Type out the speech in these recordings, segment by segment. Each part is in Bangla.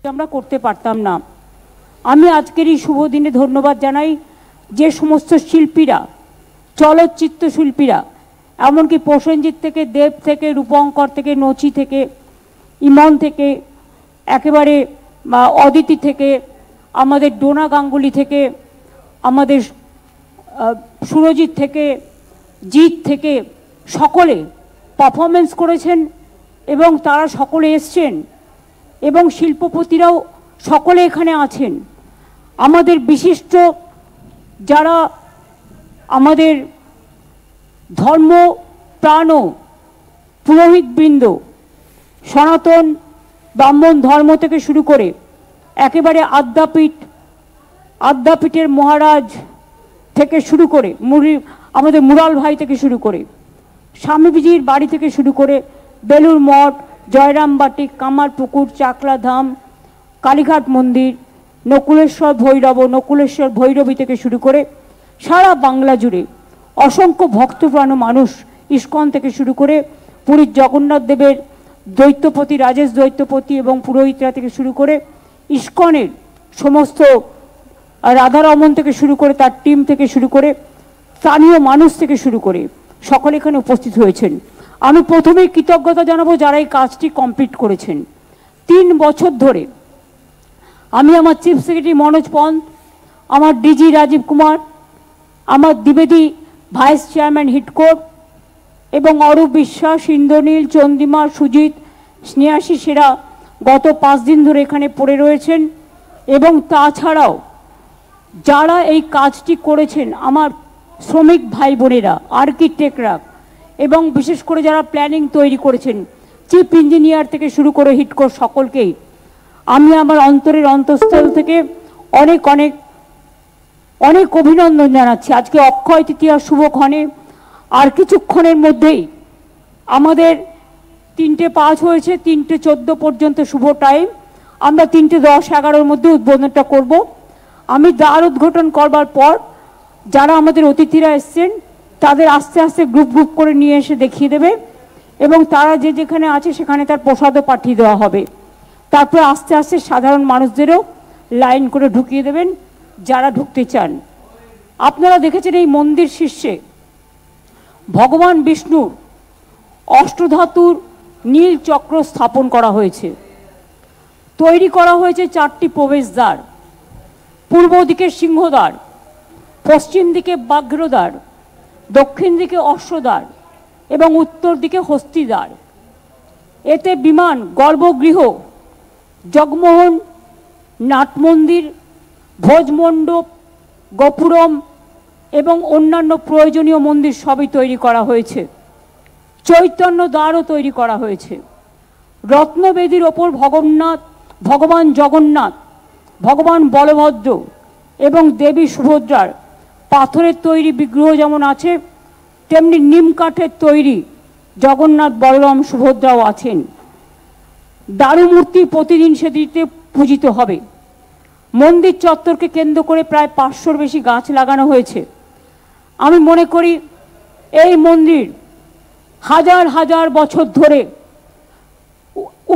আমরা করতে পারতাম না। আমি আজকের এই শুভ দিনে ধন্যবাদ জানাই যে সমস্ত শিল্পীরা, চলচ্চিত্র শিল্পীরা, এমনকি প্রসেনজিৎ থেকে, দেব থেকে, রূপঙ্কর থেকে, নচি থেকে, ইমন থেকে, একেবারে অদিতি থেকে, আমাদের ডোনা গাঙ্গুলি থেকে, আমাদের সুরজিৎ থেকে, জিৎ থেকে, সকলে পারফরমেন্স করেছেন এবং তারা সকলে এসছেন এবং শিল্পপতিরাও সকলে এখানে আছেন। আমাদের বিশিষ্ট যারা আমাদের ধর্ম প্রাণ পুরোহিতবৃন্দ, সনাতন ব্রাহ্মণ ধর্ম থেকে শুরু করে একেবারে আদ্যাপীঠের মহারাজ থেকে শুরু করে আমাদের মুরাল ভাই থেকে শুরু করে স্বামীজির বাড়ি থেকে শুরু করে বেলুর মঠ, জয়রামবাটি, কামারপুকুর, চাকলাধাম, কালীঘাট মন্দির, নকুলেশ্বর ভৈরবী থেকে শুরু করে সারা বাংলা জুড়ে অসংখ্য ভক্তপ্রাণ মানুষ, ইস্কন থেকে শুরু করে পুরীর জগন্নাথ দেবের দৈত্যপতি, রাজেশ দৈত্যপতি এবং পুরোহিতরা থেকে শুরু করে ইস্কনের সমস্ত রাধারমন থেকে শুরু করে তার টিম থেকে শুরু করে স্থানীয় মানুষ থেকে শুরু করে সকলে এখানে উপস্থিত হয়েছেন। আমি প্রথমেই কৃতজ্ঞতা জানাবো যারা এই কাজটি কমপ্লিট করেছেন। 3 বছর ধরে আমি আমার চিফ সেক্রেটারি মনোজ পন্ত, আমার ডিজি রাজীব কুমার, আমার দ্বিবেদী ভাইস চেয়ারম্যান হিটকোর এবং অরূপ বিশ্বাস, ইন্দ্রনীল, চন্দ্রিমা, সুজিত, স্নেহাশী সেরা গত 5 দিন ধরে এখানে পড়ে রয়েছেন এবং তাছাড়াও যারা এই কাজটি করেছেন আমার শ্রমিক ভাই বোনেরা, আর্কিটেক্টরা এবং বিশেষ করে যারা প্ল্যানিং তৈরি করেছেন, চিফ ইঞ্জিনিয়ার থেকে শুরু করে হিটকোর সকলকেই আমি আমার অন্তরের অন্তঃস্থল থেকে অনেক অনেক অনেক অভিনন্দন জানাচ্ছি। আজকে অক্ষয় তৃতীয়ার শুভক্ষণে আর কিছুক্ষণের মধ্যেই আমাদের 3:05 হয়েছে, 3:14 পর্যন্ত শুভ টাইম। আমরা 3:10-11 মধ্যে উদ্বোধনটা করব। আমি দ্বার উদ্ঘাটন করবার পর যারা আমাদের অতিথিরা এসছেন তাদের আস্তে আস্তে গ্রুপ করে নিয়ে এসে দেখিয়ে দেবে এবং তারা যে যেখানে আছে সেখানে তার প্রসাদও পাঠিয়ে দেওয়া হবে। তারপরে আস্তে আস্তে সাধারণ মানুষদেরও লাইন করে ঢুকিয়ে দেবেন যারা ঢুকতে চান। আপনারা দেখেছেন এই মন্দির শীর্ষে ভগবান বিষ্ণুর অষ্টধাতুর নীল চক্র স্থাপন করা হয়েছে। তৈরি করা হয়েছে 4টি প্রবেশদ্বার, পূর্ব দিকে সিংহদ্বার, পশ্চিম দিকে ব্যাঘ্রদ্বার, দক্ষিণ দিকে অশ্বদ্বার এবং উত্তর দিকে হস্তিদ্বার। এতে বিমান, গর্ভগৃহ, জগমোহন, নাটমন্দির, ভোজমণ্ডপ, গোপুরম এবং অন্যান্য প্রয়োজনীয় মন্দির সবই তৈরি করা হয়েছে। চৈতন্য দ্বারও তৈরি করা হয়েছে। রত্নবেদীর ওপর ভগবান জগন্নাথ, ভগবান বলভদ্র এবং দেবী সুভদ্রার পাথরের তৈরি বিগ্রহ যেমন আছে, তেমনি নিম কাঠের তৈরি জগন্নাথ, বলরাম, সুভদ্রাও আছেন। দারুমূর্তি প্রতিদিন সেদিকে পূজিত হবে। মন্দির চত্বরকে কেন্দ্র করে প্রায় 500-র বেশি গাছ লাগানো হয়েছে। আমি মনে করি এই মন্দির হাজার হাজার বছর ধরে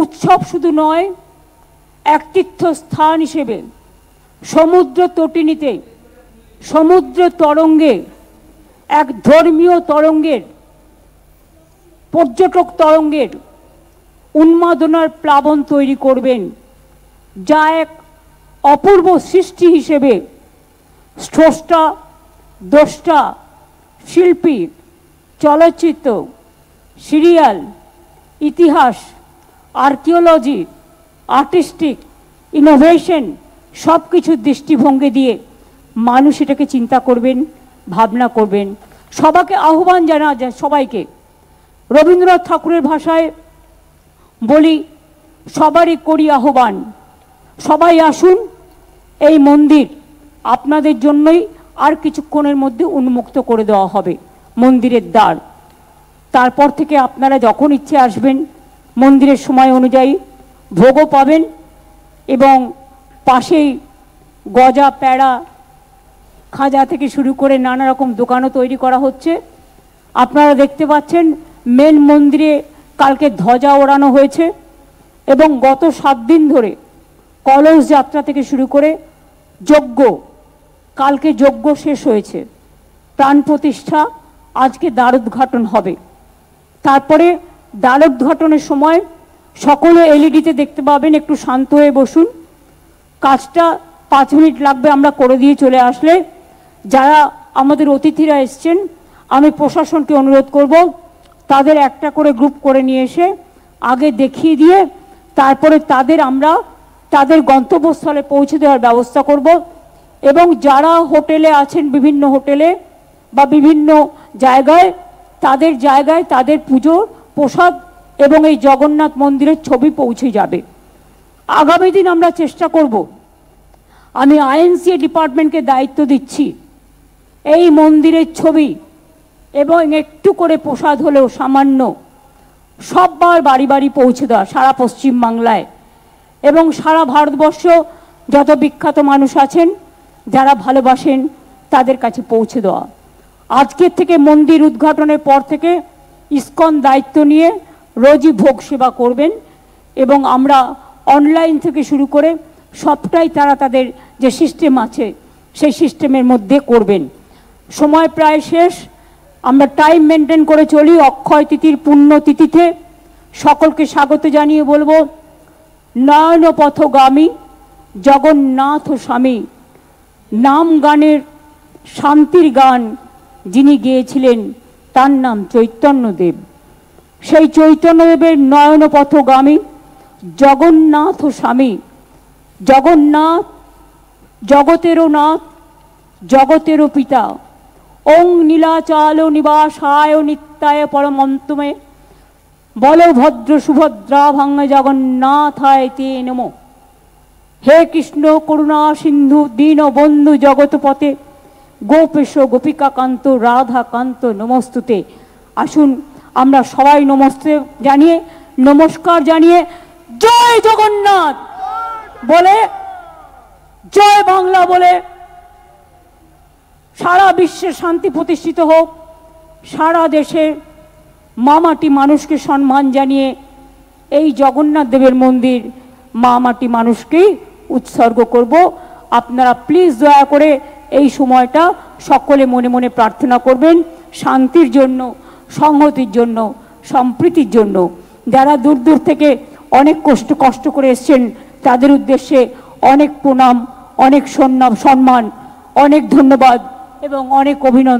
উৎসব শুধু নয়, এক তীর্থস্থান হিসেবে সমুদ্র তটিনীতে, সমুদ্র তরঙ্গে, এক ধর্মীয় তরঙ্গের, পর্যটক তরঙ্গের উন্মাদনার প্লাবন তৈরি করবেন, যা এক অপূর্ব সৃষ্টি হিসেবে স্রষ্টা, দ্রষ্টা, শিল্পী, চলচ্চিত্র, সিরিয়াল, ইতিহাস, আর্কিওলজি, আর্টিস্টিক, ইনোভেশন সব কিছুর দৃষ্টিভঙ্গি দিয়ে মানুষ এটাকে চিন্তা করবেন, ভাবনা করবেন। সবাইকে আহ্বান জানা যায়, সবাইকে রবীন্দ্রনাথ ঠাকুরের ভাষায় বলি, সবারই করি আহ্বান, সবাই আসুন। এই মন্দির আপনাদের জন্যই আর কিছুক্ষণের মধ্যে উন্মুক্ত করে দেওয়া হবে মন্দিরের দ্বার। তারপর থেকে আপনারা যখন ইচ্ছে আসবেন, মন্দিরের সময় অনুযায়ী ভোগও পাবেন এবং পাশেই গজা, প্যাড়া, খাজা থেকে শুরু করে নানা রকম দোকানও তৈরি করা হচ্ছে। আপনারা দেখতে পাচ্ছেন মেন মন্দিরে কালকে ধ্বজা ওড়ানো হয়েছে এবং গত 7 দিন ধরে কলস যাত্রা থেকে শুরু করে যজ্ঞ, কালকে যজ্ঞ শেষ হয়েছে, প্রাণ প্রতিষ্ঠা, আজকে দ্বারোদ্ঘাটন হবে। তারপরে দ্বারোদ্ঘাটনের সময় সকলে এলইডিতে দেখতে পাবেন, একটু শান্ত হয়ে বসুন, কাজটা 5 মিনিট লাগবে, আমরা করে দিয়ে চলে আসলে। যারা আমাদের অতিথিরা এসছেন, আমি প্রশাসনকে অনুরোধ করব তাদের একটা করে গ্রুপ করে নিয়ে এসে আগে দেখিয়ে দিয়ে তারপরে আমরা তাদের গন্তব্যস্থলে পৌঁছে দেওয়ার ব্যবস্থা করব। এবং যারা হোটেলে আছেন, বিভিন্ন হোটেলে বা বিভিন্ন জায়গায়, তাদের পুজোর প্রসাদ এবং এই জগন্নাথ মন্দিরের ছবি পৌঁছে যাবে। আগামী দিন আমরা চেষ্টা করব, আমি আইএনসিএ ডিপার্টমেন্টকে দায়িত্ব দিচ্ছি, এই মন্দিরের ছবি এবং একটু করে প্রসাদ হলেও সামান্য সববার বাড়ি বাড়ি পৌঁছে দেওয়া, সারা পশ্চিম বাংলায় এবং সারা ভারতবর্ষ যত বিখ্যাত মানুষ আছেন যারা ভালোবাসেন তাদের কাছে পৌঁছে দেওয়া। আজকের থেকে মন্দির উদ্ঘাটনের পর থেকে ইসকন দায়িত্ব নিয়ে রোজই ভোগ সেবা করবেন এবং আমরা অনলাইন থেকে শুরু করে সবটাই তারা তাদের যে সিস্টেম আছে সেই সিস্টেমের মধ্যে করবেন। সময় প্রায় শেষ, আমরা টাইম মেনটেন করে চলি। অক্ষয় তিথির পুণ্য তিথিতে সকলকে স্বাগত জানিয়ে বলবো, নয়ন পথগামী জগন্নাথ স্বামী, নাম গানের শান্তির গান যিনি গেয়েছিলেন তার নাম চৈতন্যদেব। সেই চৈতন্যদেবের নয়ন পথগামী জগন্নাথ স্বামী, জগন্নাথ জগতেরও নাথ, জগতেরও পিতা, ওং নীলাচল নিবাসায় নিত্যায় পরমন্তমে বলভদ্র সুভদ্রা ভাঙ্গ জগন্নাথায় তে নমো। হে কৃষ্ণ করুণা সিন্ধু দীনবন্ধু জগৎপতে গোপেশ গোপিকাকান্ত রাধাকান্ত নমস্তুতে। আসুন আমরা সবাই নমস্তে জানিয়ে, নমস্কার জানিয়ে জয় জগন্নাথ বলে, জয় বাংলা বলে সারা বিশ্বে শান্তি প্রতিষ্ঠিত হোক। সারা দেশে মামাটি মানুষকে সম্মান জানিয়ে এই জগন্নাথ দেবের মন্দির মামাটি মানুষকেই উৎসর্গ করব। আপনারা প্লিজ দয়া করে এই সময়টা সকলে মনে মনে প্রার্থনা করবেন, শান্তির জন্য, সংহতির জন্য, সম্প্রীতির জন্য। যারা দূর দূর থেকে অনেক কষ্ট করে এসছেন তাদের উদ্দেশ্যে অনেক প্রণাম, অনেক সম্মান, অনেক ধন্যবাদ এবং অনেক অভিনন্দন।